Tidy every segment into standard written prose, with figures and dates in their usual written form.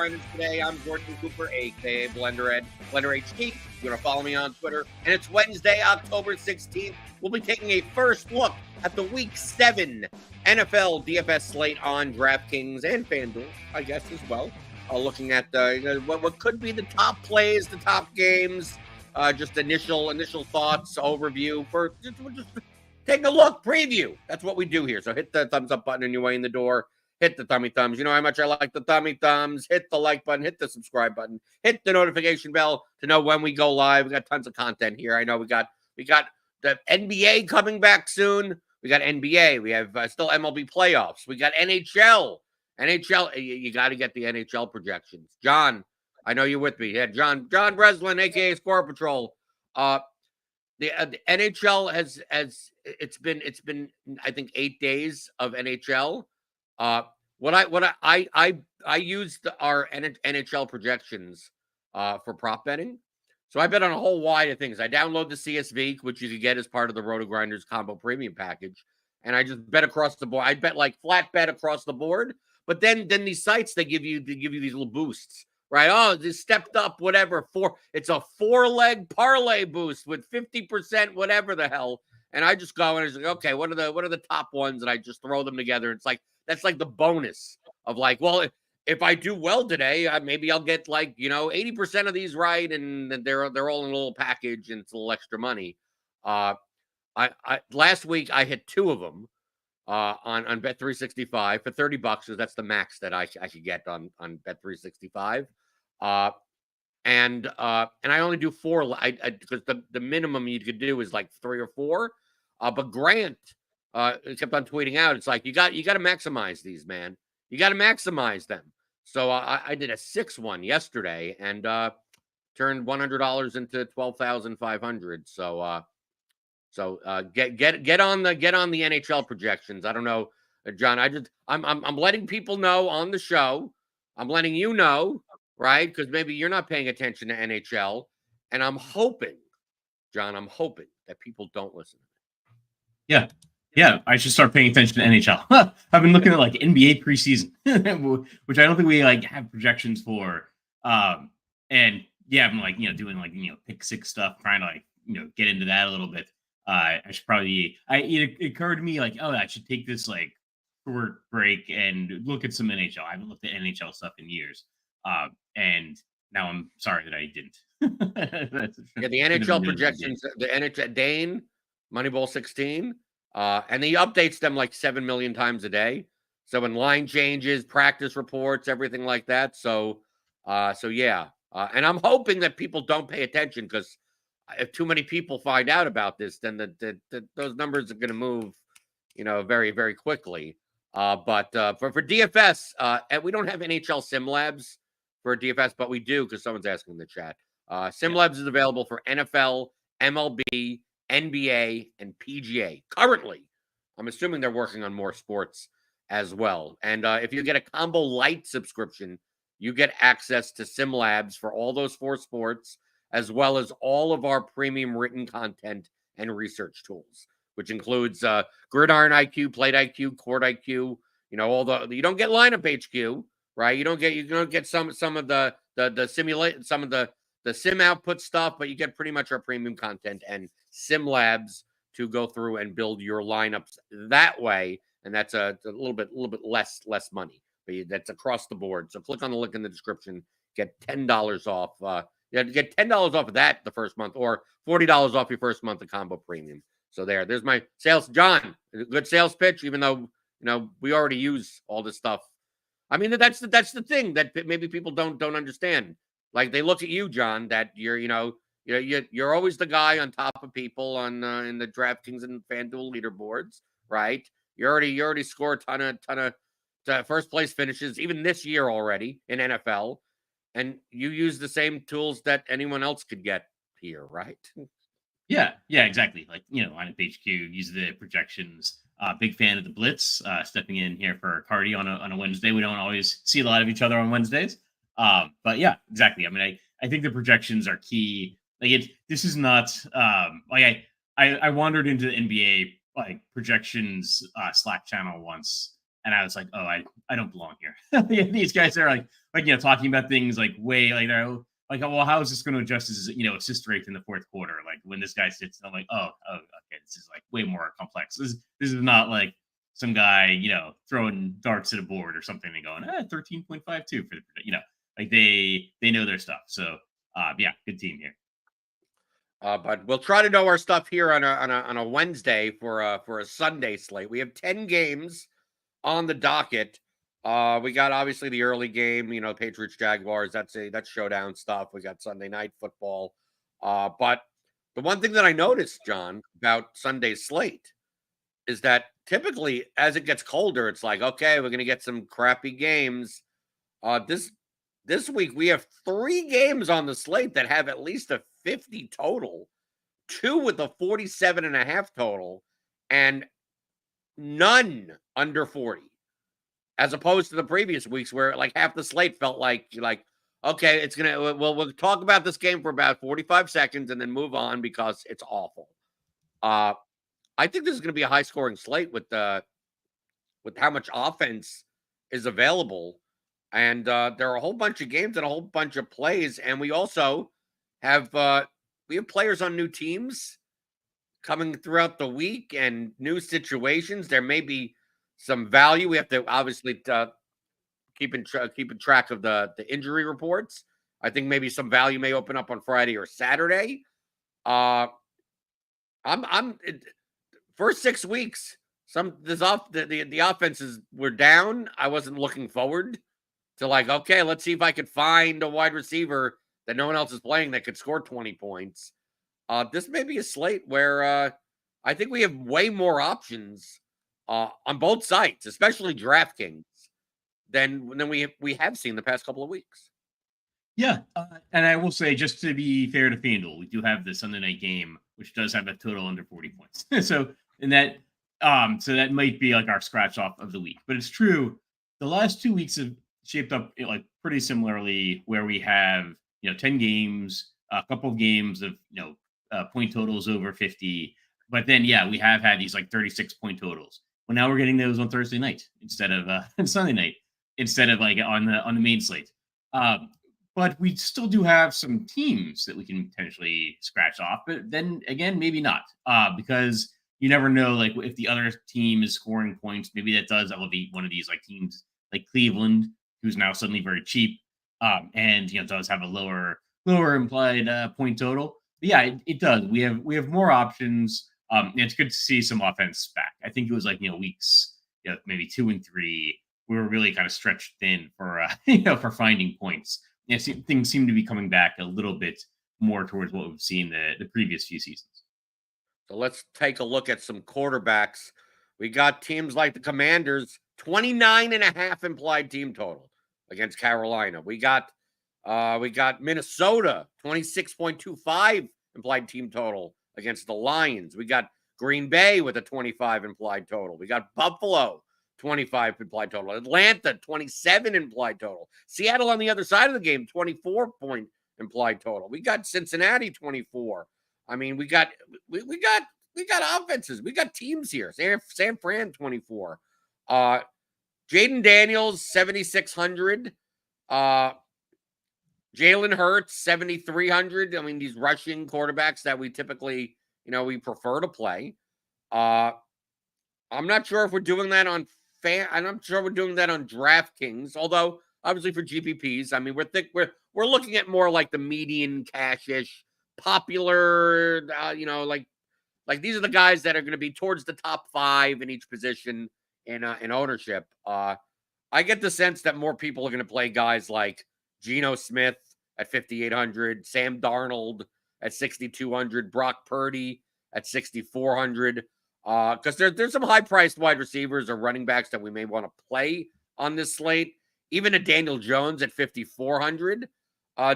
RotoGrinders Today. I'm Jordan Cooper, a.k.a. BlenderHD. You're going to follow me on Twitter. And it's Wednesday, October 16th. We'll be taking a first look at the Week 7 NFL DFS slate on DraftKings and FanDuel, I guess, as well. Looking at what could be the top plays, the top games, just initial thoughts, overview for just take a look, preview. That's what we do here. So hit the thumbs up button on your way in the door. Hit the thummy thumbs. You know how much I like the thummy thumbs. Hit the like button. Hit the subscribe button. Hit the notification bell to know when we go live. We got tons of content here. I know we got the NBA coming back soon. We got NBA. We have still MLB playoffs. We got NHL. You got to get the NHL projections. John, I know you're with me. Yeah, John Breslin, aka Score Patrol. The NHL has it's been I think 8 days of NHL. I used our NHL projections for prop betting. So I bet on a whole wide of things. I download the CSV, which you can get as part of the RotoGrinders combo premium package, and I just bet across the board. I bet like flat bet across the board. But then these sites they give you these little boosts, right? Oh, this stepped up, whatever. It's a 4-leg parlay boost with 50%, whatever the hell. And I just go and I was like, okay, what are the top ones? And I just throw them together. It's like that's like the bonus of like, well, if I do well today, maybe I'll get like 80% of these right, and they're all in a little package, and it's a little extra money. I last week I hit 2 of them. On Bet365 for $30, so that's the max that I could get on Bet365. And I only do 4. Because the minimum you could do is like 3 or 4. But Grant kept on tweeting out, it's like you got to maximize these, man. You got to maximize them. So I did a 6 one yesterday and turned $100 into $12,500. So get on the NHL projections. I don't know, John. I'm letting people know on the show. I'm letting you know, right? Because maybe you're not paying attention to NHL, and I'm hoping, John, that people don't listen. Yeah. I should start paying attention to NHL. I've been looking at like NBA preseason, which I don't think we have projections for. And yeah, I'm like doing like pick 6 stuff, trying to get into that a little bit. I should probably. It occurred to me like, oh, I should take this like short break and look at some NHL. I haven't looked at NHL stuff in years, and now I'm sorry that I didn't. Yeah, the NHL projections, the NHL Dane, Moneyball 16, and he updates them like 7 million times a day. So when line changes, practice reports, everything like that. So yeah, and I'm hoping that people don't pay attention because. If too many people find out about this, then those numbers are going to move, very, very quickly. But for DFS, and we don't have NHL Sim Labs for DFS, but we do because someone's asking in the chat. Sim Labs is available for NFL, MLB, NBA, and PGA. Currently, I'm assuming they're working on more sports as well. And if you get a Combo Light subscription, you get access to Sim Labs for all those 4 sports, as well as all of our premium written content and research tools, which includes Gridiron IQ, Plate IQ, Court IQ. You don't get lineup HQ, right? You don't get some of the simulate, some of the sim output stuff, but you get pretty much our premium content and Sim Labs to go through and build your lineups that way. And that's a little bit less money, but that's across the board. So click on the link in the description, get $10 off. Get $10 off of that the first month, or $40 off your first month of Combo Premium. So there's my sales. John, good sales pitch, even though we already use all this stuff. I mean, that's the thing that maybe people don't understand. Like they look at you, John, that you're always the guy on top of people on in the DraftKings and FanDuel leaderboards, right? You already score a ton of first place finishes, even this year already in NFL. And you use the same tools that anyone else could get here, right? Yeah, exactly. Like, lineup HQ, use the projections. Big fan of the Blitz, stepping in here for Cardi on a Wednesday. We don't always see a lot of each other on Wednesdays. But yeah, exactly. I mean, I think the projections are key. Like this is not like I wandered into the NBA like projections Slack channel once, And I was like, oh, I don't belong here. These guys are like talking about things like way like they're like, well, how is this going to adjust his assist rate in the fourth quarter? Like when this guy sits, I'm like, oh, okay, this is like way more complex. This is not like some guy throwing darts at a board or something and going 13.52 for the like they know their stuff. So yeah, good team here. But we'll try to know our stuff here on a Wednesday for a Sunday slate. We have 10 games on the docket. We got obviously the early game, Patriots Jaguars. That's showdown stuff. We got Sunday night football. But the one thing that I noticed, John, about Sunday's slate is that typically as it gets colder, it's like, okay, we're gonna get some crappy games. This week we have 3 games on the slate that have at least a 50 total, 2 with a 47.5 total, and none under 40. As opposed to the previous weeks where like half the slate felt like okay, we'll talk about this game for about 45 seconds and then move on because it's awful. I think this is going to be a high scoring slate with how much offense is available. And there are a whole bunch of games and a whole bunch of plays. And we also have players on new teams coming throughout the week and new situations. There may be some value. We have to obviously keep track of the injury reports. I think maybe some value may open up on Friday or Saturday. First 6 weeks, the offenses were down. I wasn't looking forward to okay, let's see if I could find a wide receiver that no one else is playing that could score 20 points. This may be a slate where I think we have way more options on both sites, especially DraftKings, than we have seen the past couple of weeks. Yeah, and I will say, just to be fair to FanDuel, we do have the Sunday night game, which does have a total under 40 points. so that might be like our scratch off of the week. But it's true, the last 2 weeks have shaped up like pretty similarly, where we have 10 games, a couple of games of point totals over 50. But then we have had these like 36 point totals. Well, now we're getting those on Thursday night instead of Sunday night, instead of like on the main slate. But we still do have some teams that we can potentially scratch off. But then again, maybe not, because you never know. Like if the other team is scoring points, maybe that does elevate one of these like teams like Cleveland, who's now suddenly very cheap, and does have a lower implied point total. But yeah, it does. We have more options. And it's good to see some offense back. I think it was like weeks maybe 2 and 3. We were really kind of stretched thin for for finding points. Things seem to be coming back a little bit more towards what we've seen the previous few seasons. So let's take a look at some quarterbacks. We got teams like the Commanders, 29.5 implied team total against Carolina. We got Minnesota, 26.25 implied team total against the Lions. We got Green Bay with a 25 implied total. We got Buffalo, 25 implied total. Atlanta, 27 implied total. Seattle on the other side of the game, 24 point implied total. We got Cincinnati, 24. I mean, we got offenses. We got teams here. San Fran, 24. Jaden Daniels, 7,600. Jalen Hurts, 7,300. I mean, these rushing quarterbacks that we typically, we prefer to play. I'm not sure if we're doing that on I'm not sure we're doing that on DraftKings, although obviously for GPPs, I mean, we're looking at more like the median cash-ish, popular, like these are the guys that are going to be towards the top 5 in each position in ownership. I get the sense that more people are going to play guys like Geno Smith at 5,800, Sam Darnold at 6,200, Brock Purdy at 6,400. Because there's some high-priced wide receivers or running backs that we may want to play on this slate. Even a Daniel Jones at 5,400.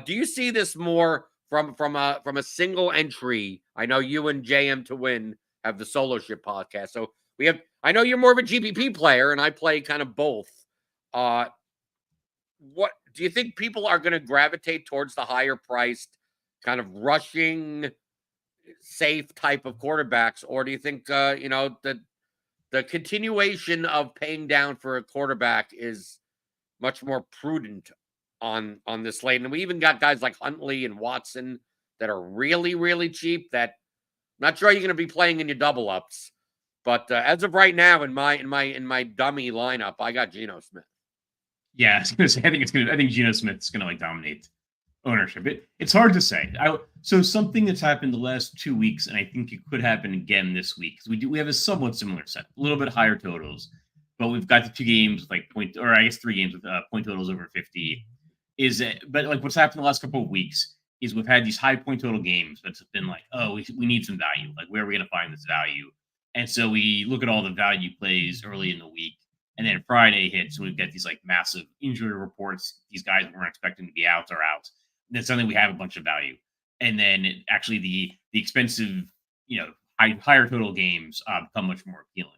Do you see this more from a single entry? I know you and JM to Win have the Solo Ship podcast, so we have. I know you're more of a GPP player, and I play kind of both. What do you think people are going to gravitate towards the higher priced kind of rushing, safe type of quarterbacks, or do you think that the continuation of paying down for a quarterback is much more prudent on this slate. And we even got guys like Huntley and Watson that are really, really cheap that I'm not sure you're going to be playing in your double ups. But as of right now, in my dummy lineup, I got Geno Smith. Yeah, I was gonna say, I think Geno Smith's gonna like dominate ownership. It's hard to say. So something that's happened the last 2 weeks, and I think it could happen again this week, because we have a somewhat similar set, a little bit higher totals, but we've got the 2 games with like point, or I guess 3 games with point totals over 50. But like what's happened the last couple of weeks is we've had these high point total games that's been like, oh, we need some value. Like, where are we gonna find this value? And so we look at all the value plays early in the week. And then Friday hits, and we've got these like massive injury reports. These guys weren't expecting to be out are out. And then suddenly we have a bunch of value. And then actually the expensive, higher total games become much more appealing.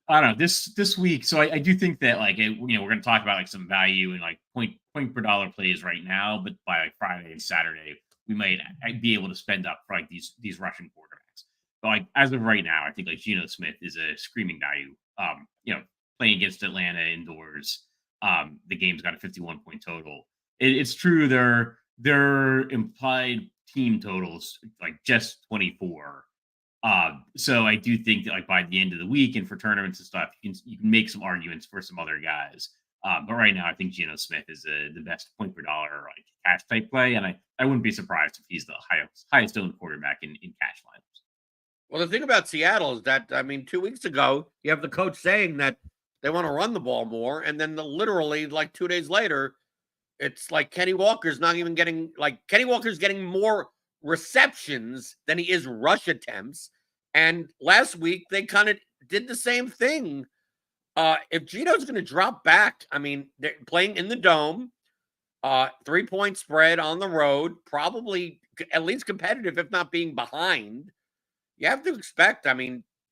I don't know, this week. So I do think that like we're going to talk about like some value and like point per dollar plays right now, but by like Friday and Saturday we might be able to spend up for like these Russian quarterbacks. But like as of right now, I think like Geno Smith is a screaming value. Playing against Atlanta indoors, the game's got a 51-point total. It's true their implied team totals like just 24. So I do think that like by the end of the week and for tournaments and stuff, you can make some arguments for some other guys. But right now, I think Geno Smith is the best point per dollar like cash type play, and I wouldn't be surprised if he's the highest owned quarterback in cash lineups. Well, the thing about Seattle is that 2 weeks ago, you have the coach saying that they want to run the ball more, and then literally like 2 days later, it's like Kenny Walker's getting more receptions than he is rush attempts. And last week they kind of did the same thing. If Geno's going to drop back, they're playing in the dome, 3-point spread on the road, probably at least competitive, if not being behind. You have to expect,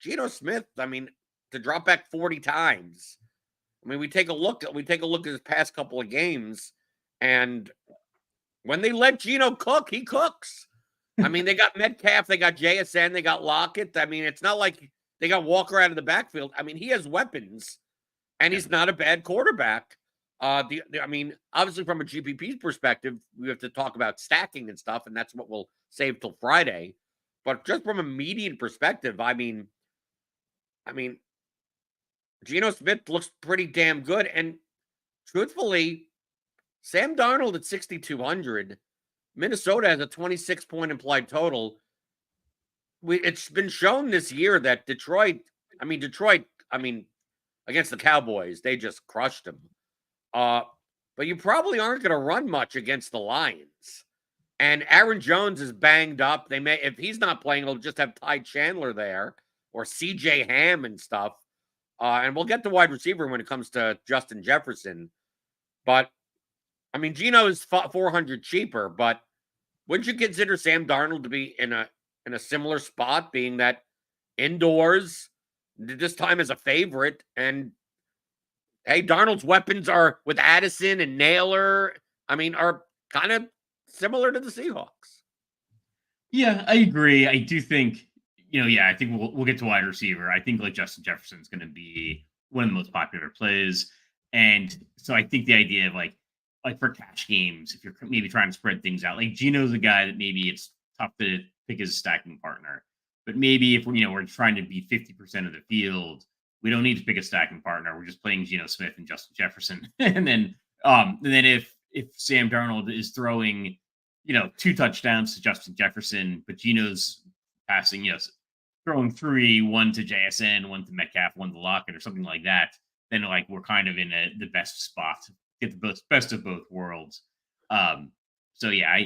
Geno Smith, to drop back 40 times. We take a look at his past couple of games, and when they let Geno cook, he cooks. They got Metcalf, they got JSN, they got Lockett. It's not like they got Walker out of the backfield. He has weapons, and he's not a bad quarterback. Obviously from a GPP perspective, we have to talk about stacking and stuff, and that's what we'll save till Friday. But just from a median perspective, Geno Smith looks pretty damn good. And truthfully, Sam Darnold at 6,200, Minnesota has a 26-point implied total. It's been shown this year that Detroit, against the Cowboys, they just crushed them. But you probably aren't going to run much against the Lions. And Aaron Jones is banged up. They may, if he's not playing, they'll just have Ty Chandler there or CJ Ham and stuff. And we'll get to wide receiver when it comes to Justin Jefferson. But, Geno is 400 cheaper, but wouldn't you consider Sam Darnold to be in a similar spot, being that indoors, this time as a favorite? And, hey, Darnold's weapons are with Addison and Naylor, are kind of similar to the Seahawks. Yeah, I agree. I do think, I think we'll get to wide receiver. I think like Justin Jefferson is going to be one of the most popular plays. And so I think the idea of like for cash games, if you're maybe trying to spread things out, like Geno's a guy that maybe it's tough to pick as a stacking partner. But maybe if we're trying to be 50% of the field, we don't need to pick a stacking partner. We're just playing Geno Smith and Justin Jefferson. and then if Sam Darnold is throwing, 2 touchdowns to Justin Jefferson, but Geno's passing, throwing 3, 1 to JSN, 1 to Metcalf, 1 to Lockett, or something like that, then like we're kind of in the best spot to get the best of both worlds. So yeah,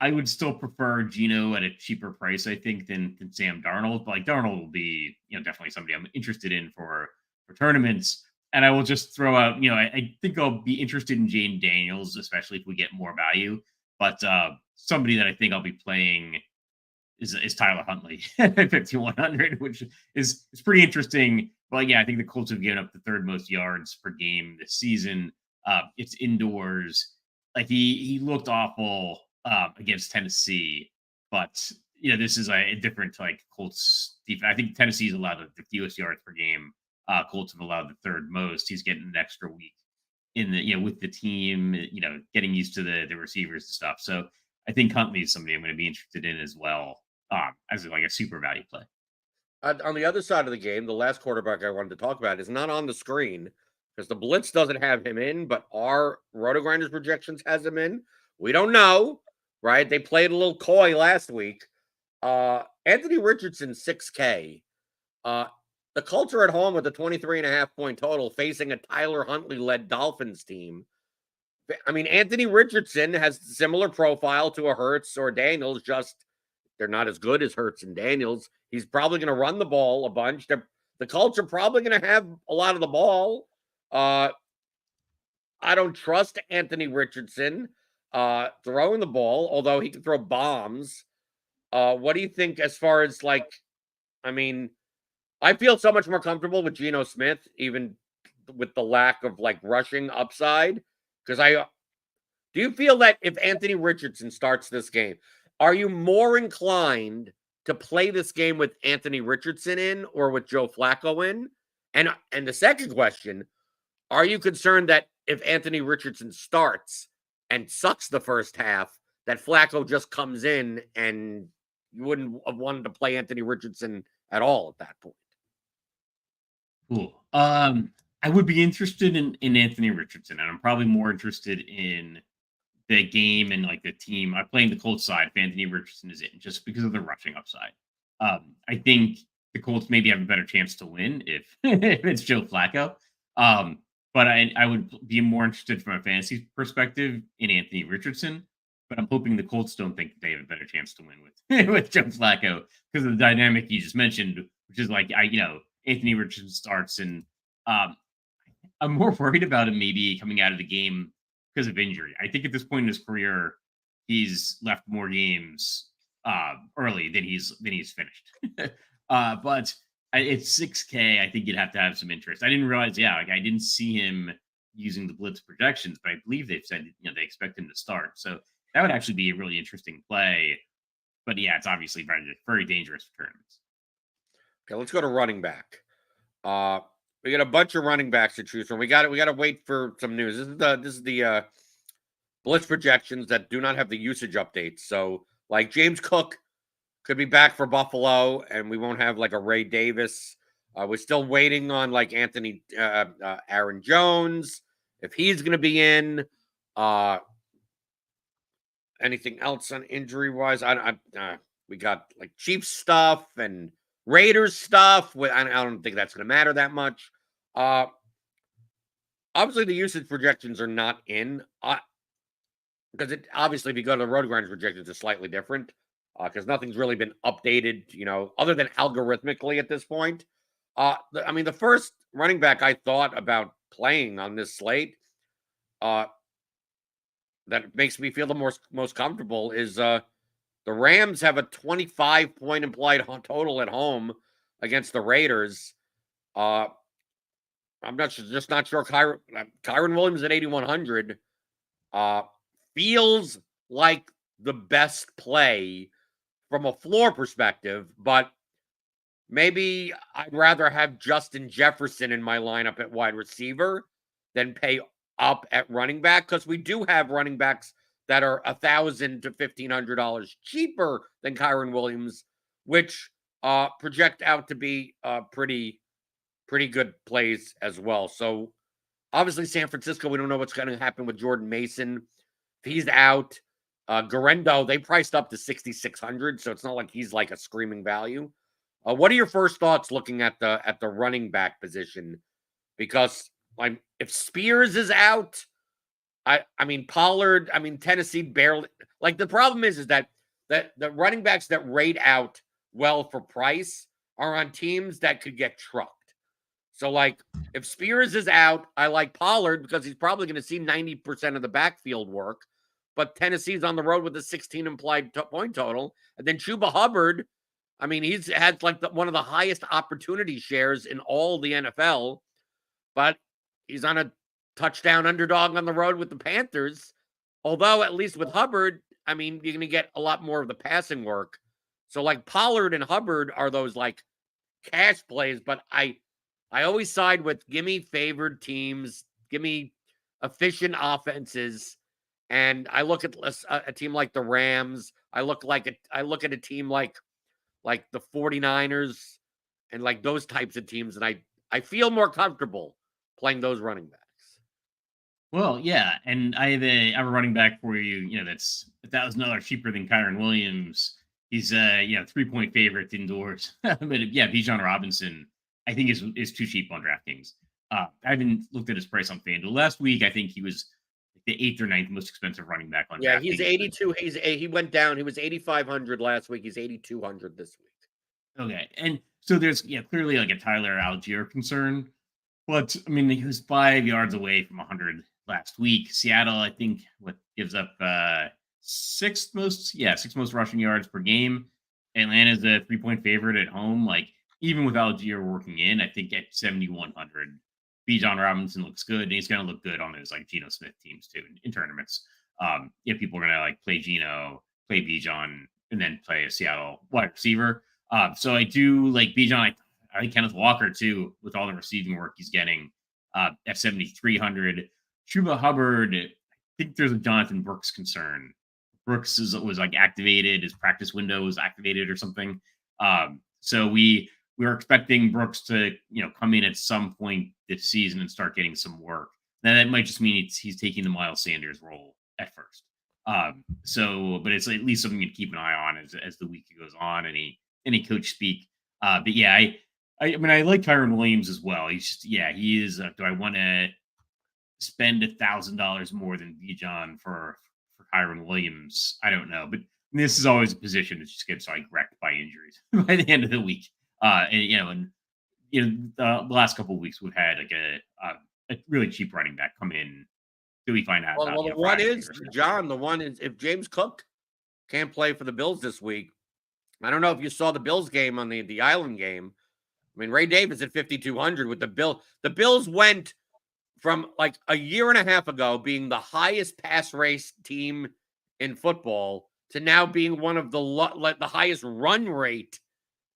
I would still prefer Geno at a cheaper price, I think, than Sam Darnold. But like Darnold will be, definitely somebody I'm interested in for tournaments. And I will just throw out, I think I'll be interested in Jane Daniels, especially if we get more value. But somebody that I think I'll be playing is Tyler Huntley at 5,100, which is pretty interesting. But yeah, I think the Colts have given up the 3rd most yards per game this season. It's indoors. Like he looked awful against Tennessee, but this is a different Colts defense. I think Tennessee's allowed the fewest yards per game. Colts have allowed the third most. He's getting an extra week in the with the team, getting used to the receivers and stuff. So I think Huntley is somebody I'm going to be interested in as well, as a super value play. On the other side of the game, the last quarterback I wanted to talk about is not on the screen because the Blitz doesn't have him in, but our RotoGrinders projections has him in. We don't know, right? They played a little coy last week. Anthony Richardson, 6K. The Colts are at home with a 23.5-point total facing a Tyler Huntley-led Dolphins team. I mean, Anthony Richardson has a similar profile to a Hurts or Daniels, just they're not as good as Hurts and Daniels. He's probably going to run the ball a bunch. The Colts are probably going to have a lot of the ball. I don't trust Anthony Richardson throwing the ball, although he can throw bombs. What do you think as far as I feel so much more comfortable with Geno Smith, even with the lack of rushing upside. Because do you feel that if Anthony Richardson starts this game, are you more inclined to play this game with Anthony Richardson in or with Joe Flacco in? And the second question, are you concerned that if Anthony Richardson starts and sucks the first half, that Flacco just comes in and you wouldn't have wanted to play Anthony Richardson at all at that point? Cool. I would be interested in Anthony Richardson, and I'm probably more interested in the game and the team. I'm playing the Colts side if Anthony Richardson is in, just because of the rushing upside. I think the Colts maybe have a better chance to win if it's Joe Flacco. But I would be more interested from a fantasy perspective in Anthony Richardson. But I'm hoping the Colts don't think they have a better chance to win with Joe Flacco because of the dynamic you just mentioned, which is Anthony Richardson starts, and I'm more worried about him maybe coming out of the game because of injury. I think at this point in his career, he's left more games early than he's finished. But it's 6K. I think you'd have to have some interest. I didn't realize, I didn't see him using the blitz projections, but I believe they've said they expect him to start. So that would actually be a really interesting play. But it's obviously very, very dangerous for tournaments. Okay, let's go to running back. We got a bunch of running backs to choose from. We got to wait for some news. This is the blitz projections that do not have the usage updates. So James Cook could be back for Buffalo, and we won't have a Ray Davis. We're still waiting on Anthony Aaron Jones, if he's going to be in. Anything else on injury wise? We got Chiefs stuff and Raiders stuff. I don't think that's going to matter that much. Obviously, the usage projections are not in because obviously, if you go to the RotoGrinders projections, it's slightly different because nothing's really been updated, other than algorithmically at this point. The first running back I thought about playing on this slate that makes me feel the most comfortable is the Rams have a 25-point implied total at home against the Raiders. I'm not sure. Kyron Williams at 8,100 feels like the best play from a floor perspective, but maybe I'd rather have Justin Jefferson in my lineup at wide receiver than pay up at running back, because we do have running backs that are $1,000 to $1,500 cheaper than Kyron Williams, which project out to be pretty good plays as well. So obviously San Francisco, we don't know what's going to happen with Jordan Mason. If he's out, Garendo, they priced up to 6,600, so it's not like he's a screaming value. What are your first thoughts looking at the running back position? Because if Spears is out, Pollard, Tennessee barely. The problem is that the running backs that rate out well for price are on teams that could get trucked. So, if Spears is out, I like Pollard because he's probably going to see 90% of the backfield work. But Tennessee's on the road with a 16 implied point total. And then Chuba Hubbard, he's had one of the highest opportunity shares in all the NFL. But he's on a touchdown underdog on the road with the Panthers. Although, at least with Hubbard, you're going to get a lot more of the passing work So like Pollard and Hubbard are those like cash plays, but I always side with give me favored teams, give me efficient offenses, and I look at a team like the Rams. I look at a team like the 49ers and like those types of teams, and I feel more comfortable playing those running backs. Well, yeah, and I have a running back for you. You know, that's $1,000 cheaper than Kyron Williams. He's 3-point favorite indoors. But yeah, Bijan Robinson, I think is too cheap on DraftKings. I haven't looked at his price on FanDuel. Last week, I think he was the 8th or 9th most expensive running back on Yeah, DraftKings. he's 82. He went down. He was 8,500 last week. He's 8,200 this week. Okay, and so there's clearly like a Tyler Algier concern, but I mean he was 5 yards away from 100 last week. Seattle, I think, what gives up sixth most rushing yards per game. Atlanta's a 3-point favorite at home. Like even with Algier working in, I think at 7,100, Bijan Robinson looks good, and he's going to look good on those like Geno Smith teams too in tournaments. People are going to like play Geno, play Bijan, and then play a Seattle wide receiver. So I do like Bijan. I like Kenneth Walker too, with all the receiving work he's getting at 7,300. Chuba Hubbard, I think there's a Jonathan Brooks concern. Brooks was like activated, his practice window was activated or something. So we were expecting Brooks to come in at some point this season and start getting some work. Now that might just mean he's taking the Miles Sanders role at first. But it's at least something to keep an eye on as the week goes on. Any coach speak. But yeah, I mean, I like Kyron Williams as well. He's just, he is. Do I want to spend $1,000 more than Bijan for Kyron Williams? I don't know, but this is always a position that just gets like wrecked by injuries by the end of the week. The last couple of weeks we've had like a really cheap running back come in. Do we find out? Well, the one is John. The one is if James Cook can't play for the Bills this week. I don't know if you saw the Bills game on the Island game. I mean, Ray Davis at 5,200 with the Bill. The Bills went from like a year and a half ago being the highest pass race team in football to now being one of the highest run rate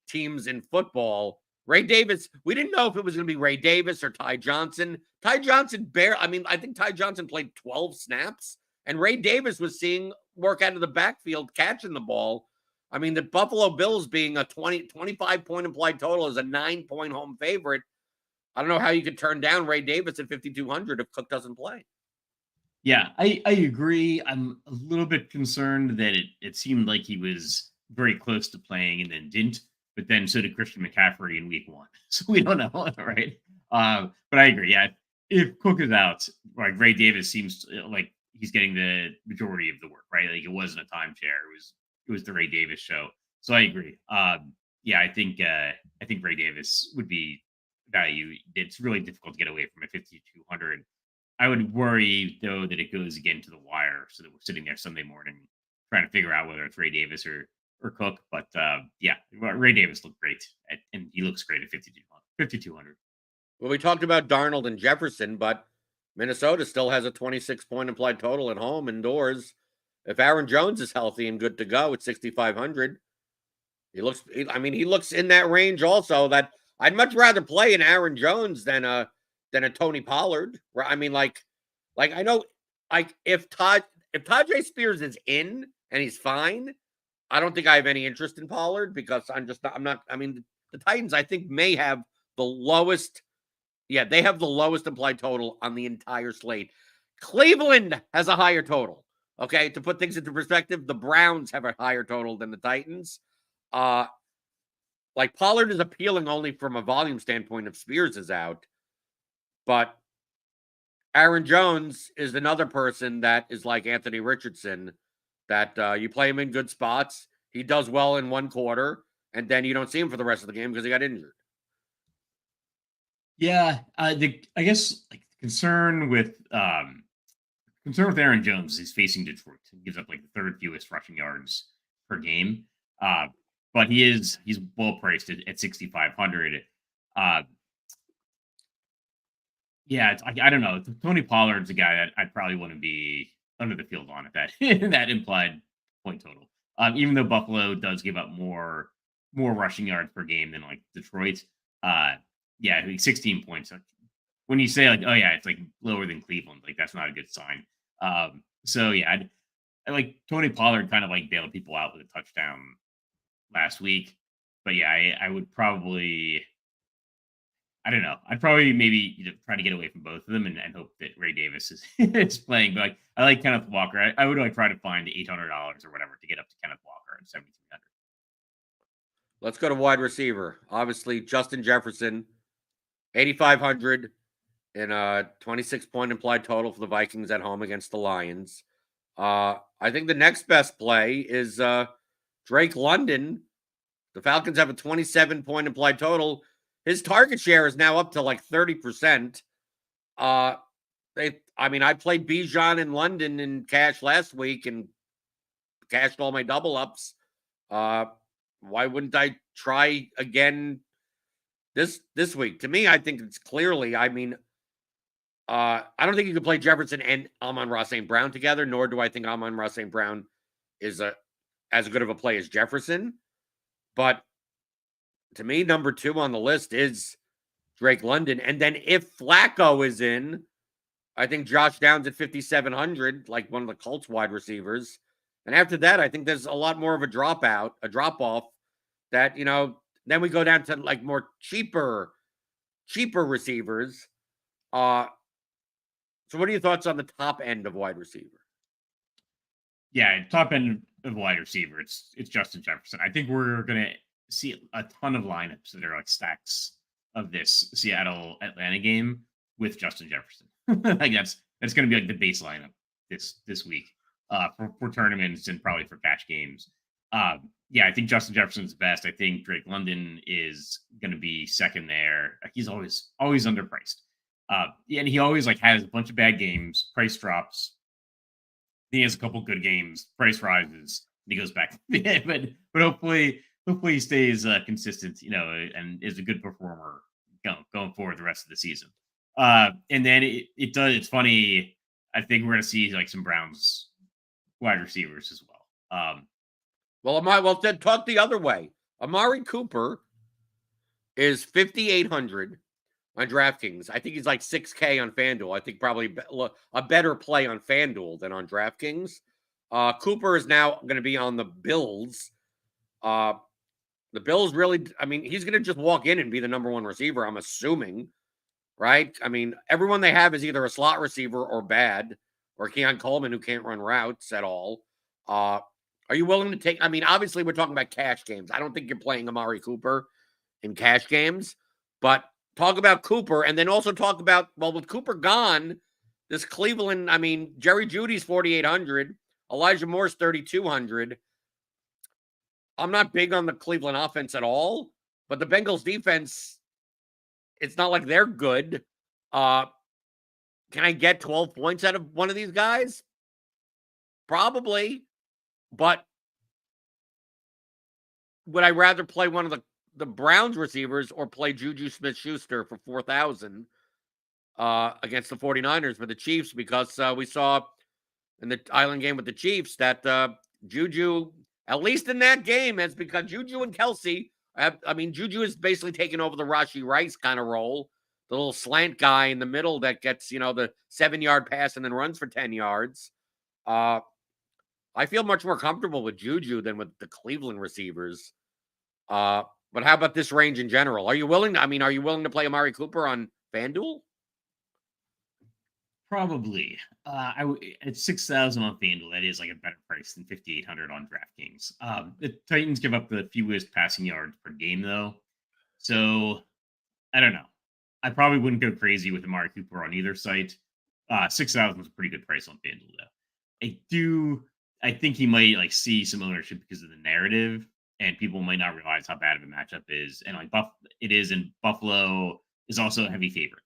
teams in football. Ray Davis, we didn't know if it was going to be Ray Davis or Ty Johnson. Ty Johnson I think Ty Johnson played 12 snaps, and Ray Davis was seeing work out of the backfield catching the ball. I mean, the Buffalo Bills being a 25-point implied total is a 9-point home favorite. I don't know how you could turn down Ray Davis at 5,200 if Cook doesn't play. Yeah, I agree. I'm a little bit concerned that it seemed like he was very close to playing and then didn't. But then so did Christian McCaffrey in week 1. So we don't know, right? But I agree. Yeah, if Cook is out, like Ray Davis seems like he's getting the majority of the work, right? Like it wasn't a timeshare. It was the Ray Davis show. So I agree. I think Ray Davis would be value. It's really difficult to get away from at 5,200. I would worry though that it goes again to the wire, so that we're sitting there Sunday morning trying to figure out whether it's Ray Davis or Cook. But Ray Davis looked great, and he looks great at 5,200. Well, we talked about Darnold and Jefferson, but Minnesota still has a 26-point implied total at home indoors. If Aaron Jones is healthy and good to go at 6,500, he looks in that range also. That I'd much rather play an Aaron Jones than a Tony Pollard. I mean, like I know, like if Tajay Spears is in and he's fine, I don't think I have any interest in Pollard because I'm not. I mean, the Titans I think may have the lowest. Yeah, they have the lowest implied total on the entire slate. Cleveland has a higher total. Okay, to put things into perspective, the Browns have a higher total than the Titans. Like Pollard is appealing only from a volume standpoint if Spears is out. But Aaron Jones is another person that is like Anthony Richardson, that you play him in good spots. He does well in one quarter, and then you don't see him for the rest of the game because he got injured. Yeah, I guess like concern with Aaron Jones is he's facing Detroit. He gives up like the third fewest rushing yards per game. But he's well priced at 6,500. I don't know. Tony Pollard's a guy that I'd probably want to be under the field on at that that implied point total. Even though Buffalo does give up more rushing yards per game than like Detroit. Yeah, I think 16 points. When you say like, oh yeah, it's like lower than Cleveland, like that's not a good sign. So yeah, I like Tony Pollard kind of like bailed people out with a touchdown last week. But yeah, I would probably, I don't know. I'd probably maybe try to get away from both of them and hope that Ray Davis is is playing. But like, I like Kenneth Walker. I would like try to find $800 or whatever to get up to Kenneth Walker at 7,300. Let's go to wide receiver. Obviously, Justin Jefferson, 8,500 in a 26-point implied total for the Vikings at home against the Lions. I think the next best play is Drake London. The Falcons have a 27-point implied total. His target share is now up to like 30%. I played Bijan in London in cash last week and cashed all my double ups. Why wouldn't I try again this week? To me, I think it's clearly, I don't think you can play Jefferson and Amon-Ra St. Brown together, nor do I think Amon-Ra St. Brown is as good of a play as Jefferson. But to me, number 2 on the list is Drake London. And then if Flacco is in, I think Josh Downs at 5,700, like one of the Colts wide receivers. And after that, I think there's a lot more of a drop off that, then we go down to like more cheaper receivers. So what are your thoughts on the top end of wide receiver? Yeah, top end of wide receiver, it's Justin Jefferson. I think we're gonna see a ton of lineups that are like stacks of this Seattle Atlanta game with Justin Jefferson. Like that's gonna be like the base lineup this week for tournaments and probably for cash games. Yeah, I think Justin Jefferson's best. I think Drake London is going to be second there. He's always underpriced. And he always like has a bunch of bad games, price drops. He has a couple good games, price rises, and he goes back. but hopefully he stays consistent, and is a good performer going forward the rest of the season. And then it's funny. I think we're going to see like some Browns wide receivers as well. Well, then talk the other way. Amari Cooper is 5,800 on DraftKings. I think he's like 6K on FanDuel. I think probably a better play on FanDuel than on DraftKings. Cooper is now going to be on the Bills. The Bills really, he's going to just walk in and be the number 1 receiver, I'm assuming, right? Everyone they have is either a slot receiver or bad, or Keon Coleman, who can't run routes at all. Are you willing to take? Obviously, we're talking about cash games. I don't think you're playing Amari Cooper in cash games, but talk about Cooper and then also talk about, well, with Cooper gone, this Cleveland, Jerry Jeudy's 4,800, Elijah Moore's 3,200. I'm not big on the Cleveland offense at all, but the Bengals defense, it's not like they're good. Can I get 12 points out of one of these guys? Probably. But would I rather play one of the Browns receivers or play Juju Smith-Schuster for 4,000 against the 49ers for the Chiefs? Because we saw in the Island game with the Chiefs that Juju, at least in that game, has become Juju and Kelsey. Juju is basically taking over the Rashee Rice kind of role, the little slant guy in the middle that gets, the 7-yard pass and then runs for 10 yards. I feel much more comfortable with Juju than with the Cleveland receivers. But how about this range in general? Are you willing to play Amari Cooper on FanDuel? Probably. At 6,000 on FanDuel, that is like a better price than 5,800 on DraftKings. The Titans give up the fewest passing yards per game, though. So I don't know. I probably wouldn't go crazy with Amari Cooper on either site. 6,000 is a pretty good price on FanDuel, though. I think he might see some ownership because of the narrative, and people might not realize how bad of a matchup is. And it is, and Buffalo is also a heavy favorite.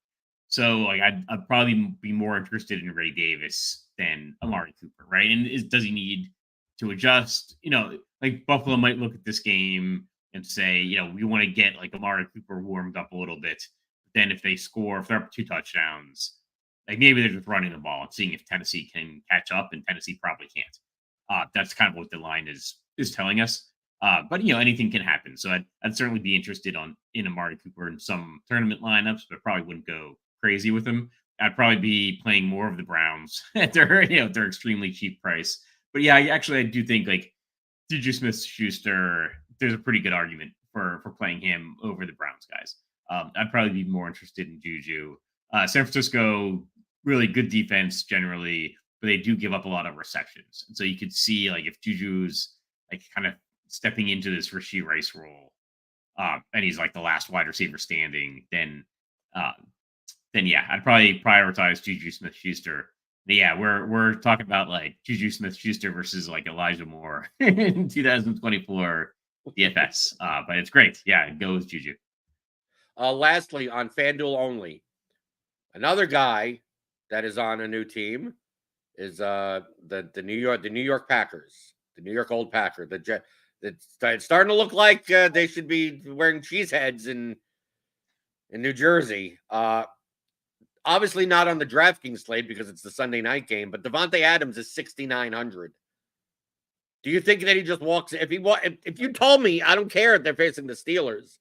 So I'd probably be more interested in Ray Davis than Amari Cooper, right? And does he need to adjust? Buffalo might look at this game and say, we want to get Amari Cooper warmed up a little bit. Then if they're up 2 touchdowns, maybe they're just running the ball and seeing if Tennessee can catch up, and Tennessee probably can't. That's kind of what the line is is telling us. But anything can happen. So I'd certainly be interested in Amari Cooper in some tournament lineups, but probably wouldn't go crazy with him. I'd probably be playing more of the Browns at their extremely cheap price. But yeah, I do think like Juju Smith-Schuster, there's a pretty good argument for playing him over the Browns guys. I'd probably be more interested in Juju. San Francisco, really good defense generally, but they do give up a lot of receptions. And so you could see like if Juju's like kind of stepping into this Rashee Rice role, and he's like the last wide receiver standing, then yeah, I'd probably prioritize Juju Smith-Schuster. But yeah, we're talking about like Juju Smith-Schuster versus like Elijah Moore in 2024 DFS. But it's great. Yeah, go with Juju. Lastly, on FanDuel only, another guy that is on a new team is the New York Packers, the New York Old Packer. It's starting to look like they should be wearing cheese heads in New Jersey. Obviously not on the DraftKings slate because it's the Sunday night game, but Devontae Adams is 6,900. Do you think that he just walks? If you told me, I don't care if they're facing the Steelers,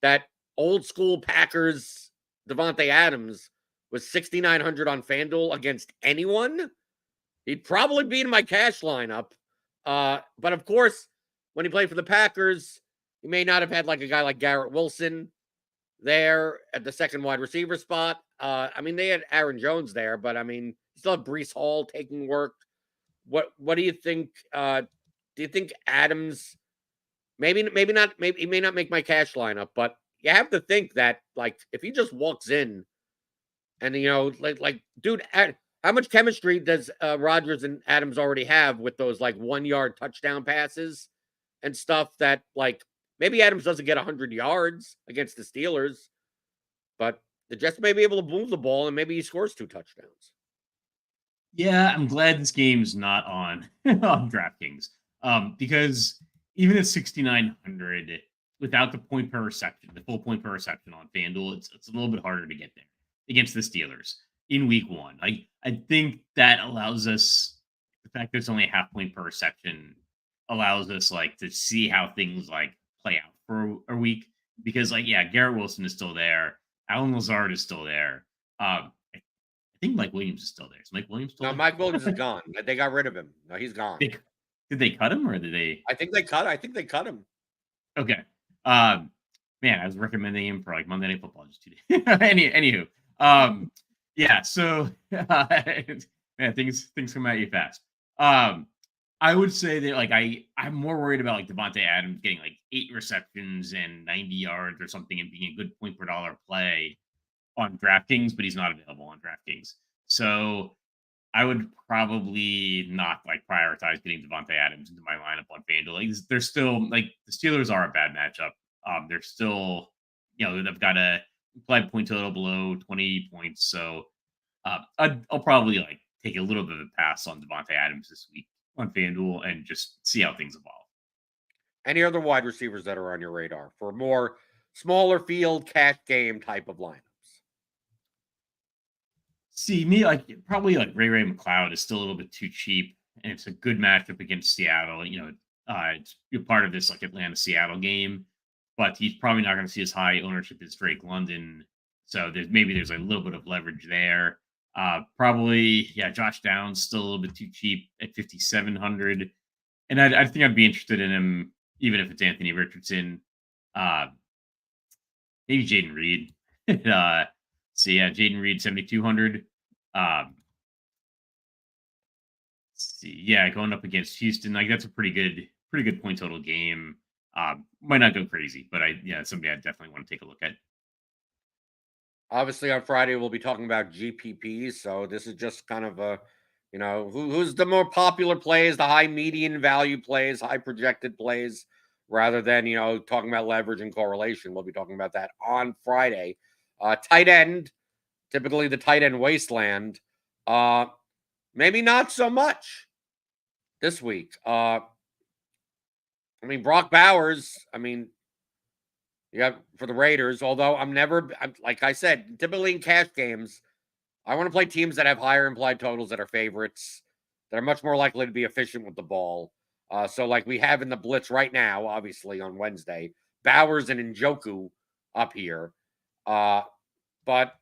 that old school Packers Devontae Adams was 6,900 on FanDuel against anyone, he'd probably be in my cash lineup. But of course, when he played for the Packers, he may not have had like a guy like Garrett Wilson there at the second wide receiver spot. I mean, they had Aaron Jones there, but I mean, you still have Breece Hall taking work. What do you think? Do you think Adams maybe not? Maybe he may not make my cash lineup, but you have to think that like if he just walks in and like dude, how much chemistry does Rodgers and Adams already have with those like 1-yard touchdown passes and stuff that like maybe Adams doesn't get 100 yards against the Steelers, but the Jets may be able to move the ball and maybe he scores 2 touchdowns. Yeah, I'm glad this game's not on on DraftKings. Because even at 6,900, without the point per reception, the full point per reception on FanDuel, it's a little bit harder to get there against the Steelers in week 1. I think that allows us, the fact there's only a half point per reception allows us like to see how things like play out for a week. Because like, yeah, Garrett Wilson is still there. Alan Lazard is still there. I think Mike Williams is still there. Is Mike Williams still No, there? Mike Williams is gone. They got rid of him. No, he's gone. Did they cut him or did they? I think they cut him. Okay. Man, I was recommending him for like Monday Night Football just today. Anywho. Yeah. So, man, things come at you fast. I would say that like I'm more worried about like Devontae Adams getting like 8 receptions and 90 yards or something and being a good point per dollar play on DraftKings, but he's not available on DraftKings. So I would probably not like prioritize getting Devontae Adams into my lineup on FanDuel. Like, they're still like the Steelers are a bad matchup. They're still, they've got a implied point total below 20 points. So I'll probably like take a little bit of a pass on Devontae Adams this week on FanDuel and just see how things evolve. Any other wide receivers that are on your radar for more smaller field cash game type of lineups? See, me like probably like Ray McLeod is still a little bit too cheap, and it's a good matchup against Seattle. It's part of this like Atlanta Seattle game, but he's probably not going to see as high ownership as Drake London. So there's a little bit of leverage there. Probably, yeah, Josh Downs still a little bit too cheap at 5,700, and I think I'd be interested in him even if it's Anthony Richardson. Maybe Jaden Reed. So yeah, Jaden Reed 7,200. See, yeah, going up against Houston, like that's a pretty good point total game. Might not go crazy, but somebody I definitely want to take a look at. Obviously, on Friday we'll be talking about GPPs, so this is just kind of a, who's the more popular plays, the high median value plays, high projected plays, rather than talking about leverage and correlation. We'll be talking about that on Friday. Tight end, typically the tight end wasteland. Maybe not so much this week. Brock Bowers, for the Raiders, although like I said, typically in cash games, I want to play teams that have higher implied totals that are favorites, that are much more likely to be efficient with the ball. So like we have in the blitz right now, obviously on Wednesday, Bowers and Njoku up here. But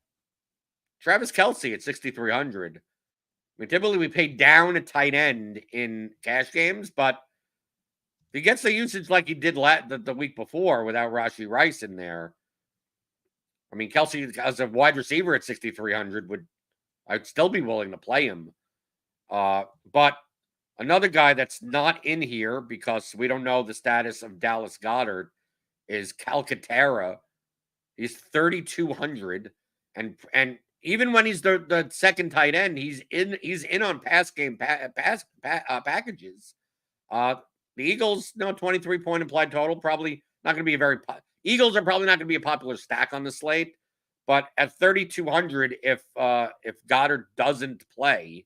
Travis Kelce at 6,300. I mean, typically we pay down a tight end in cash games, but if he gets the usage like he did the week before without Rashee Rice in there, I mean, Kelce as a wide receiver at 6,300 I'd still be willing to play him. But another guy that's not in here because we don't know the status of Dallas Goedert is Calcaterra. He's 3,200, and even when he's the second tight end, he's in on pass game packages. The Eagles, 23-point implied total, probably not going to be a very. Eagles are probably not going to be a popular stack on the slate, but at 3,200, if Goddard doesn't play,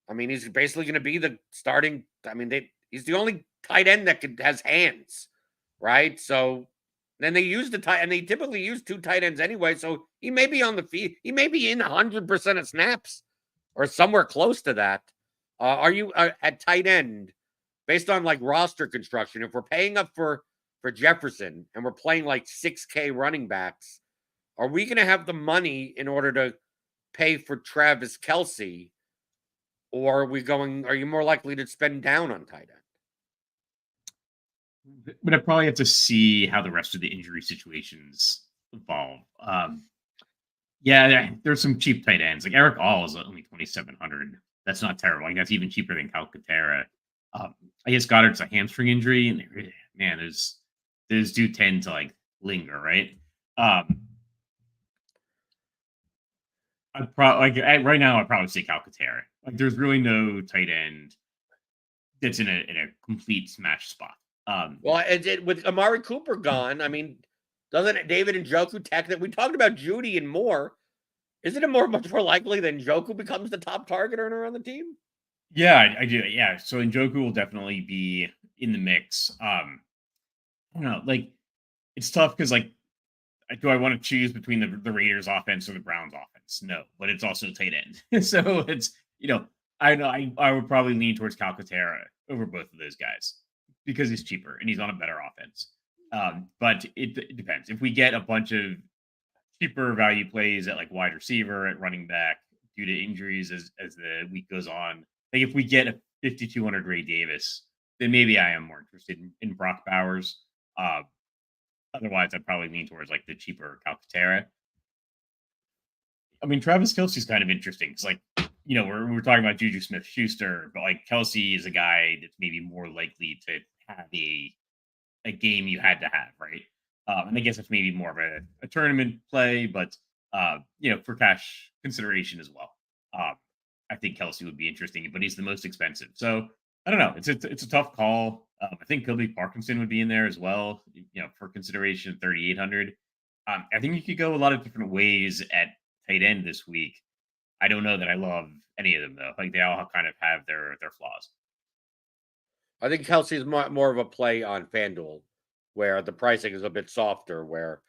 I mean, he's basically going to be the starting. I mean, he's the only tight end that has hands, right? So then they use and they typically use two tight ends anyway. So he may be on the field. He may be in 100% of snaps or somewhere close to that. Are you at tight end based on like roster construction? If we're paying up for Jefferson and we're playing like 6K running backs, are we going to have the money in order to pay for Travis Kelce? Or are you more likely to spend down on tight end? But I probably have to see how the rest of the injury situations evolve. Yeah, there's some cheap tight ends. Like Eric All is only 2,700. That's not terrible. Like that's even cheaper than Calcaterra. I guess Goddard's a hamstring injury, and man, those do tend to like linger, right? I'd probably right now I'd probably say Calcaterra. Like there's really no tight end that's in a complete smash spot. Well, with Amari Cooper gone, I mean, doesn't David Njoku technically? We talked about Judy and more. Isn't it much more likely that Njoku becomes the top target earner on the team? Yeah, I do. Yeah, so Njoku will definitely be in the mix. I don't know, like it's tough because like, do I want to choose between the Raiders offense or the Browns offense? No, but it's also tight end. So it's, I know I would probably lean towards Calcaterra over both of those guys because he's cheaper and he's on a better offense. But it depends. If we get a bunch of cheaper value plays at like wide receiver, at running back due to injuries as the week goes on, like if we get a 5,200 Ray Davis, then maybe I am more interested in Brock Bowers. Otherwise, I'd probably lean towards like the cheaper Calcaterra. I mean, Travis Kelce's kind of interesting. It's like, we're talking about Juju Smith-Schuster, but like Kelce is a guy that's maybe more likely to have a game you had to have, right? And I guess it's maybe more of a tournament play, but for cash consideration as well. I think Kelce would be interesting, but he's the most expensive. So I don't know. It's a tough call. I think Kobe Parkinson would be in there as well, for consideration, 3,800. I think you could go a lot of different ways at tight end this week. I don't know that I love any of them though. Like they all kind of have their flaws. I think Kelce is more of a play on FanDuel, where the pricing is a bit softer. Where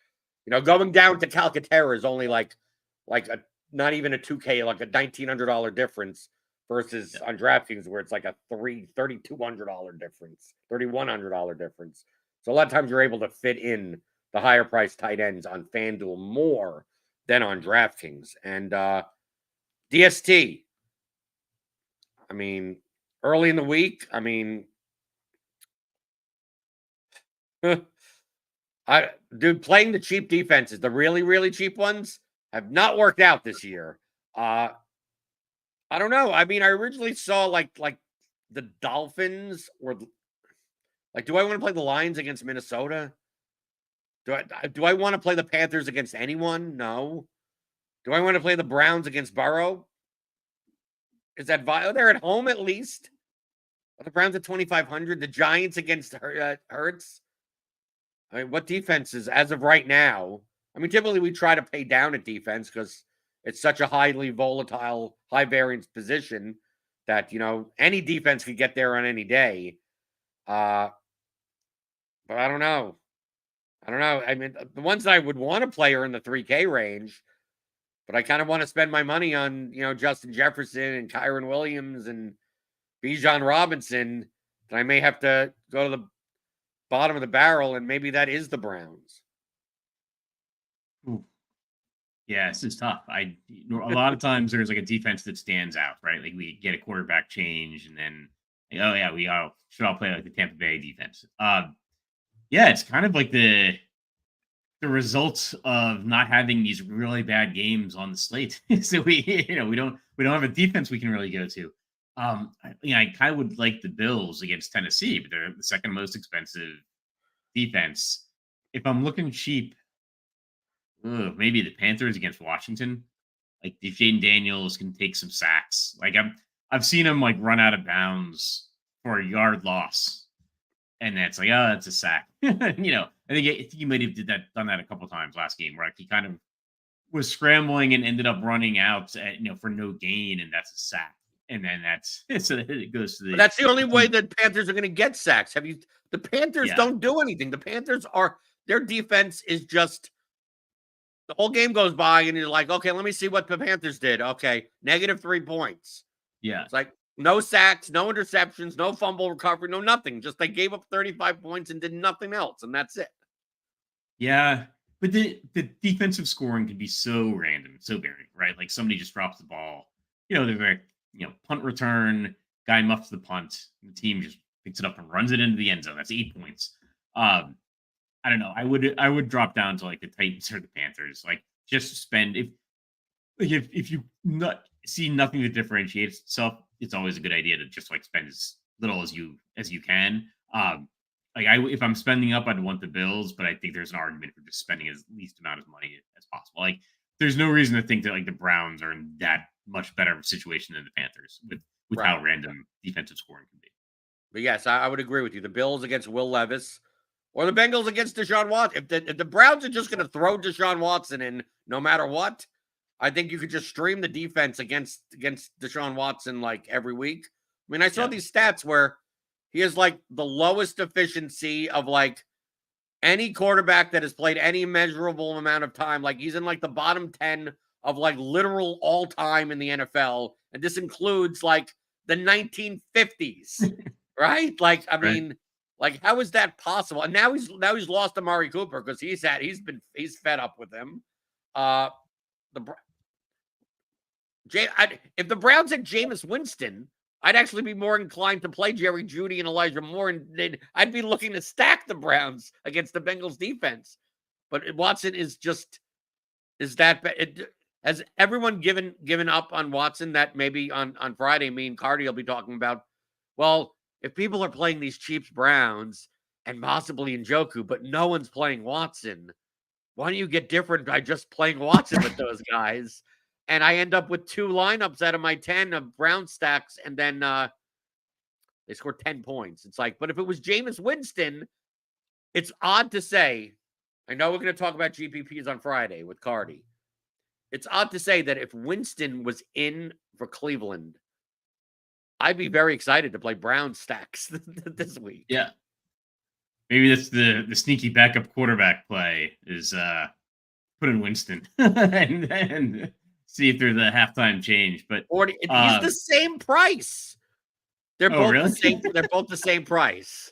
going down to Calcaterra is only like not even a 2K, like a $1,900 difference. Versus on DraftKings, where it's like a $3,200 difference, $3,100 difference. So a lot of times you're able to fit in the higher price tight ends on FanDuel more than on DraftKings. And DST, I mean, early in the week, I mean, playing the cheap defenses, the really, really cheap ones, have not worked out this year. I don't know. I mean, I originally saw like the Dolphins or like, do I want to play the Lions against Minnesota? Do I want to play the Panthers against anyone? No. Do I want to play the Browns against Burrow? Is that they're at home at least? Are the Browns at 2,500? The Giants against Hurts? I mean, what defenses as of right now? I mean, typically we try to pay down at defense because it's such a highly volatile, high variance position that, any defense could get there on any day. But I don't know. I mean, the ones that I would want to play are in the 3K range, but I kind of want to spend my money on, Justin Jefferson and Kyron Williams and Bijan Robinson then I may have to go to the bottom of the barrel, and maybe that is the Browns. Ooh. Yeah, this is tough. A lot of times there's like a defense that stands out, right? Like we get a quarterback change, and then oh yeah, we all should all play like the Tampa Bay defense. Yeah, it's kind of like the results of not having these really bad games on the slate. So we don't have a defense we can really go to. I kind of would like the Bills against Tennessee, but they're the second most expensive defense. If I'm looking cheap, maybe the Panthers against Washington. Like if Jaden Daniels can take some sacks. Like I've seen him like run out of bounds for a yard loss, and that's like, oh, that's a sack. I think he might have done that a couple times last game, where like he kind of was scrambling and ended up running out, for no gain, and that's a sack. And then that's so it goes to the. But that's the only way that Panthers are going to get sacks. The Panthers don't do anything. The Panthers their defense is just. The whole game goes by, and you're like, okay, let me see what the Panthers did. Okay, -3 points. Yeah. It's like no sacks, no interceptions, no fumble recovery, no nothing. Just they gave up 35 points and did nothing else, and that's it. Yeah. But the defensive scoring can be so random, so varying, right? Like somebody just drops the ball. They're very, punt return, guy muffs the punt, the team just picks it up and runs it into the end zone. That's 8 points. I don't know. I would drop down to like the Titans or the Panthers. Like just spend if you see nothing that differentiates itself, it's always a good idea to just like spend as little as you can. If I'm spending up, I'd want the Bills, but I think there's an argument for just spending as least amount of money as possible. Like there's no reason to think that like the Browns are in that much better of a situation than the Panthers with how random defensive scoring can be. But yes, I would agree with you. The Bills against Will Levis. Or the Bengals against Deshaun Watson. If the Browns are just going to throw Deshaun Watson in no matter what, I think you could just stream the defense against Deshaun Watson like every week. I mean, I saw these stats where he has like the lowest efficiency of like any quarterback that has played any measurable amount of time. Like he's in like the bottom 10 of like literal all time in the NFL. And this includes like the 1950s, right? Like, I mean, like, how is that possible? And now he's lost Amari Cooper because he's fed up with him. If the Browns had Jameis Winston, I'd actually be more inclined to play Jerry Jeudy and Elijah Moore, and I'd be looking to stack the Browns against the Bengals defense. But Watson is that bad? Has everyone given up on Watson? That maybe on Friday, me and Cardi will be talking about. Well, if people are playing these cheap Browns and possibly Njoku, but no one's playing Watson, why don't you get different by just playing Watson with those guys? And I end up with 2 lineups out of my 10 of Brown stacks, and then they scored 10 points. It's like, but if it was Jameis Winston, it's odd to say. I know we're going to talk about GPPs on Friday with Cardi. It's odd to say that if Winston was in for Cleveland, I'd be very excited to play Brown stacks this week. Yeah. Maybe that's the sneaky backup quarterback play is put in Winston and see if there's a halftime change. But he's the same price. They're both really? the same. They're both the same price.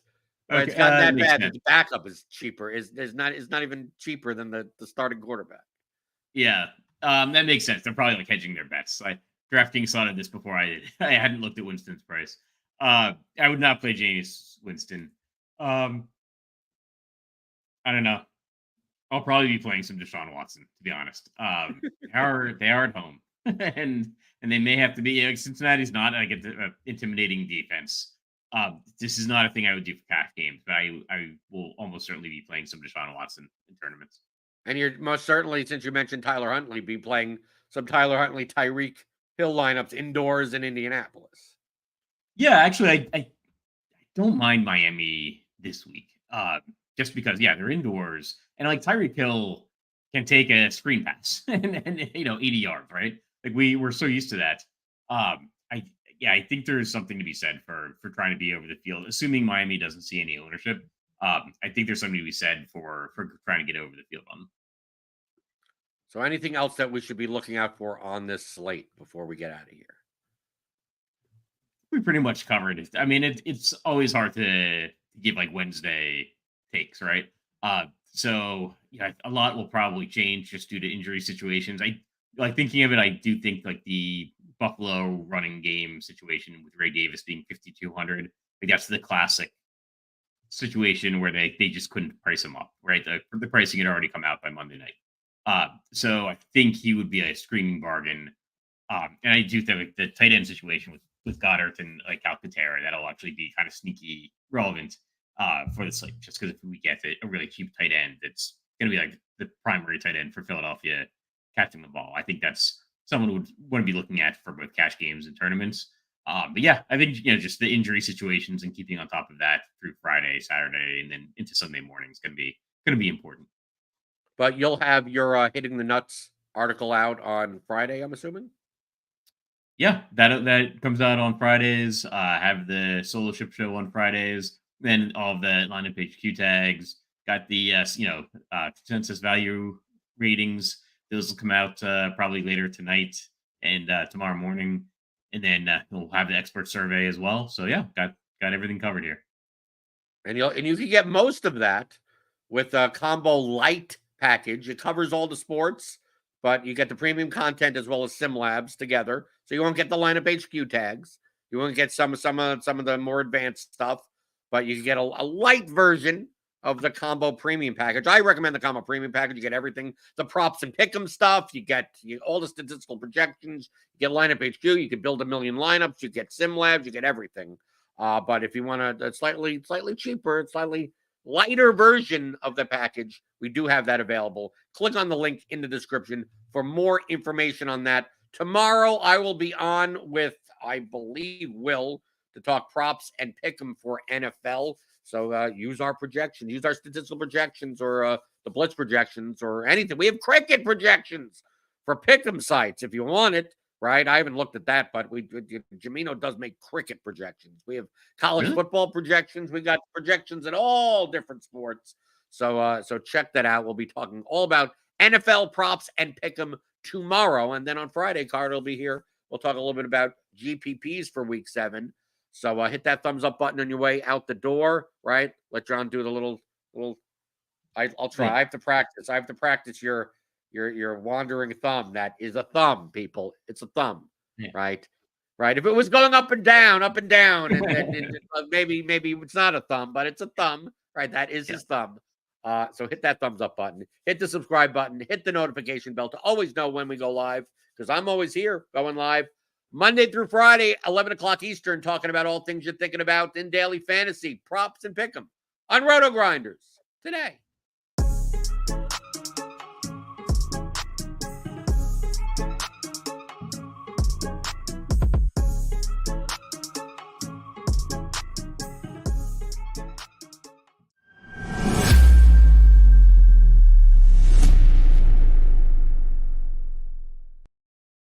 Okay, it's not that bad. Sense. The backup is cheaper. Is not even cheaper than the starting quarterback. Yeah, that makes sense. They're probably like hedging their bets. DraftKings thought of this before I did. I hadn't looked at Winston's price. I would not play Jameis Winston. I don't know. I'll probably be playing some Deshaun Watson, to be honest. They are at home, and they may have to be. Cincinnati's not like an intimidating defense. This is not a thing I would do for cash games, but I will almost certainly be playing some Deshaun Watson in tournaments. And you're most certainly, since you mentioned Tyler Huntley, be playing some Tyler Huntley, Tyreek Hill lineups indoors in Indianapolis. Yeah, actually, I don't mind Miami this week. Just because, they're indoors, and like Tyreek Hill can take a screen pass and 80 yards, right? Like we're so used to that. I think there's something to be said for trying to be over the field, assuming Miami doesn't see any ownership. I think there's something to be said for trying to get over the field on them. So anything else that we should be looking out for on this slate before we get out of here? we pretty much covered it. I mean, it's always hard to give like Wednesday takes, right? So yeah, a lot will probably change just due to injury situations. I like thinking of it. I do think like the Buffalo running game situation with Ray Davis being 5,200. Like that's the classic situation where they just couldn't price him up, right? The pricing had already come out by Monday night. So I think he would be a screaming bargain. And I do think the tight end situation with Goddard and like Alcantara, that'll actually be kind of sneaky relevant for the slate, just because if we get a really cheap tight end, it's going to be like the primary tight end for Philadelphia catching the ball. I think that's someone who would want to be looking at for both cash games and tournaments. But yeah, I think just the injury situations and keeping on top of that through Friday, Saturday, and then into Sunday morning is going to be important. But you'll have your hitting the nuts article out on Friday, I'm assuming. Yeah, that comes out on Fridays. Have the solo ship show on Fridays. Then all of the lineup HQ tags. Got the consensus value ratings. Those will come out probably later tonight and tomorrow morning. And then we'll have the expert survey as well. So yeah, got everything covered here. And you can get most of that with a combo light package. It covers all the sports, but you get the premium content as well as sim labs together. So you won't get the lineup HQ tags. You won't get some of the more advanced stuff, but you can get a light version of the combo premium package. I recommend the combo premium package. You get everything, the props and pick'em stuff. You get all the statistical projections. You get lineup HQ. You can build a million lineups. You get sim labs. You get everything. But if you want a slightly cheaper, slightly lighter version of the package, we do have that available. Click on the link in the description for more information on that. Tomorrow, I will be on with, I believe, Will to talk props and pick them for NFL. So use our projections, use our statistical projections or the blitz projections or anything. We have cricket projections for pick 'em sites if you want it. Right, I haven't looked at that, but Jamino does make cricket projections. We have college football projections. We got projections in all different sports. So check that out. We'll be talking all about NFL props and pick 'em tomorrow, and then on Friday, Carter will be here. We'll talk a little bit about GPPs for Week 7. So hit that thumbs up button on your way out the door. Right, let John do the little. I'll try. I have to practice your wandering thumb. That is a thumb, people. It's a thumb, right? Right. If it was going up and down, and maybe it's not a thumb, but it's a thumb, right? That is his thumb. So hit that thumbs up button, hit the subscribe button, hit the notification bell to always know when we go live, because I'm always here going live Monday through Friday, 11 o'clock Eastern, talking about all things you're thinking about in daily fantasy, props, and pick 'em on RotoGrinders Today.